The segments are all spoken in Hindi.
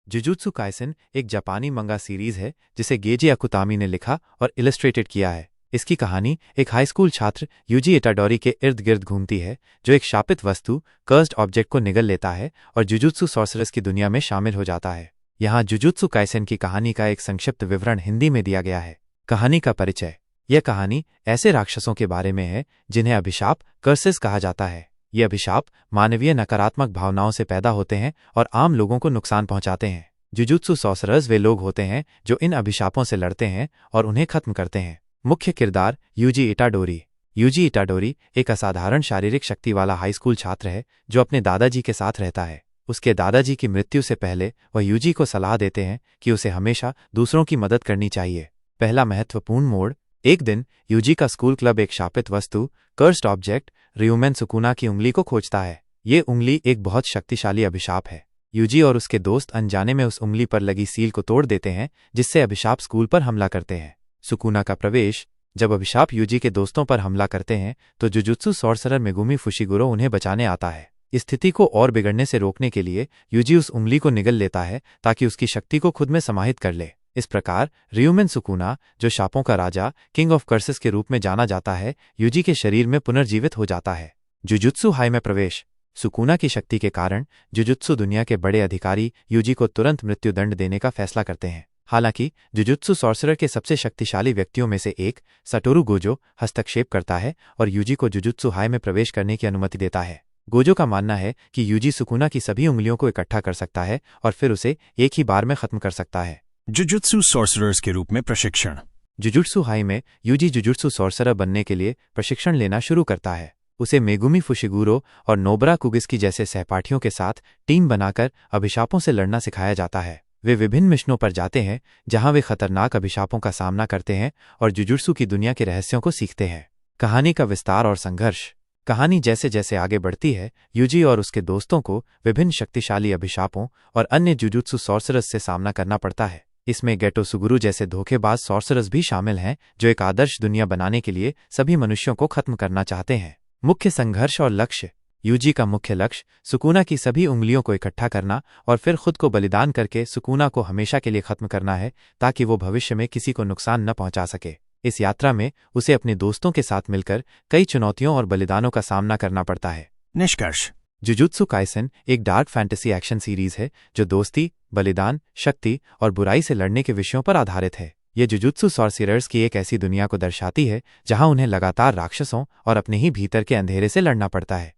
जुजुत्सु काइसेन एक जापानी मंगा सीरीज है जिसे गेजी अकुतामी ने लिखा और इलस्ट्रेटेड किया है। इसकी कहानी एक हाई स्कूल छात्र यूजी इटाडोरी के इर्द गिर्द घूमती है जो एक शापित वस्तु कर्स्ड ऑब्जेक्ट को निगल लेता है और जुजुत्सु सॉर्सरर्स की दुनिया में शामिल हो जाता है। यहाँ जुजुत्सु काइसेन की कहानी का एक संक्षिप्त विवरण हिंदी में दिया गया है। कहानी का परिचय। यह कहानी ऐसे राक्षसों के बारे में है जिन्हें अभिशाप कर्सेस कहा जाता है। ये अभिशाप मानवीय नकारात्मक भावनाओं से पैदा होते हैं और आम लोगों को नुकसान पहुंचाते हैं। जुजुत्सु सॉर्सरर्स वे लोग होते हैं जो इन अभिशापों से लड़ते हैं और उन्हें खत्म करते हैं। मुख्य किरदार यूजी इटाडोरी। यूजी इटाडोरी एक असाधारण शारीरिक शक्ति वाला हाई स्कूल छात्र है जो अपने दादाजी के साथ रहता है। उसके दादाजी की मृत्यु से पहले वह यूजी को सलाह देते हैं कि उसे हमेशा दूसरों की मदद करनी चाहिए। पहला महत्वपूर्ण मोड़। एक दिन यूजी का स्कूल क्लब एक शापित वस्तु कर्स्ड ऑब्जेक्ट रियूमेन सुकुना की उंगली को खोजता है। ये उंगली एक बहुत शक्तिशाली अभिशाप है। यूजी और उसके दोस्त अनजाने में उस उंगली पर लगी सील को तोड़ देते हैं जिससे अभिशाप स्कूल पर हमला करते हैं। सुकुना का प्रवेश। जब अभिशाप यूजी के दोस्तों पर हमला करते हैं तो जुजुत्सु सॉर्सरर मेगुमी फुशिगुरो उन्हें बचाने आता है। स्थिति को और बिगड़ने से रोकने के लिए यूजी उस उंगली को निगल लेता है ताकि उसकी शक्ति को खुद में समाहित कर ले। इस प्रकार रियूमेन सुकुना, जो शापों का राजा किंग ऑफ कर्सेस के रूप में जाना जाता है, यूजी के शरीर में पुनर्जीवित हो जाता है। जुजुत्सु हाई में प्रवेश। सुकुना की शक्ति के कारण जुजुत्सु दुनिया के बड़े अधिकारी यूजी को तुरंत मृत्युदंड देने का फैसला करते हैं। हालांकि जुजुत्सु सॉर्सरर के सबसे शक्तिशाली व्यक्तियों में से एक सटोरू गोजो हस्तक्षेप करता है और यूजी को जुजुत्सु हाई में प्रवेश करने की अनुमति देता है। गोजो का मानना है कि यूजी सुकुना की सभी उंगलियों को इकट्ठा कर सकता है और फिर उसे एक ही बार में खत्म कर सकता है। जुजुत्सु सॉर्सरर्स के रूप में प्रशिक्षण। जुजुत्सु हाई में यूजी जुजुत्सु सॉर्सरर बनने के लिए प्रशिक्षण लेना शुरू करता है। उसे मेगुमी फुशिगुरो और नोबरा कुगिस्की जैसे सहपाठियों के साथ टीम बनाकर अभिशापों से लड़ना सिखाया जाता है। वे विभिन्न मिशनों पर जाते हैं जहां वे खतरनाक अभिशापों का सामना करते हैं और जुजुत्सु की दुनिया के रहस्यों को सीखते हैं। कहानी का विस्तार और संघर्ष। कहानी जैसे जैसे आगे बढ़ती है यूजी और उसके दोस्तों को विभिन्न शक्तिशाली अभिशापों और अन्य जुजुत्सु सॉर्सरर्स से सामना करना पड़ता है। इसमें गेटो सुगुरु जैसे धोखेबाज सॉर्सरर्स भी शामिल हैं जो एक आदर्श दुनिया बनाने के लिए सभी मनुष्यों को खत्म करना चाहते हैं। मुख्य संघर्ष और लक्ष्य। यूजी का मुख्य लक्ष्य सुकुना की सभी उंगलियों को इकट्ठा करना और फिर खुद को बलिदान करके सुकुना को हमेशा के लिए खत्म करना है ताकि वो भविष्य में किसी को नुकसान न पहुंचा सके। इस यात्रा में उसे अपने दोस्तों के साथ मिलकर कई चुनौतियों और बलिदानों का सामना करना पड़ता है। निष्कर्ष। जुजुत्सु काइसेन एक डार्क फैंटेसी एक्शन सीरीज है जो दोस्ती, बलिदान, शक्ति और बुराई से लड़ने के विषयों पर आधारित है। ये जुजुत्सु सॉर्सरर्स की एक ऐसी दुनिया को दर्शाती है जहां उन्हें लगातार राक्षसों और अपने ही भीतर के अंधेरे से लड़ना पड़ता है।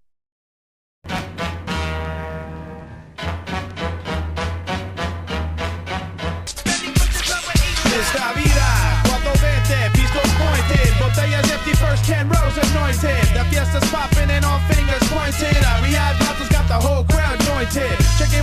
Esta vida, cuando vete, pistols pointed, botellas empty, first 10 rows anointed. The fiesta's popping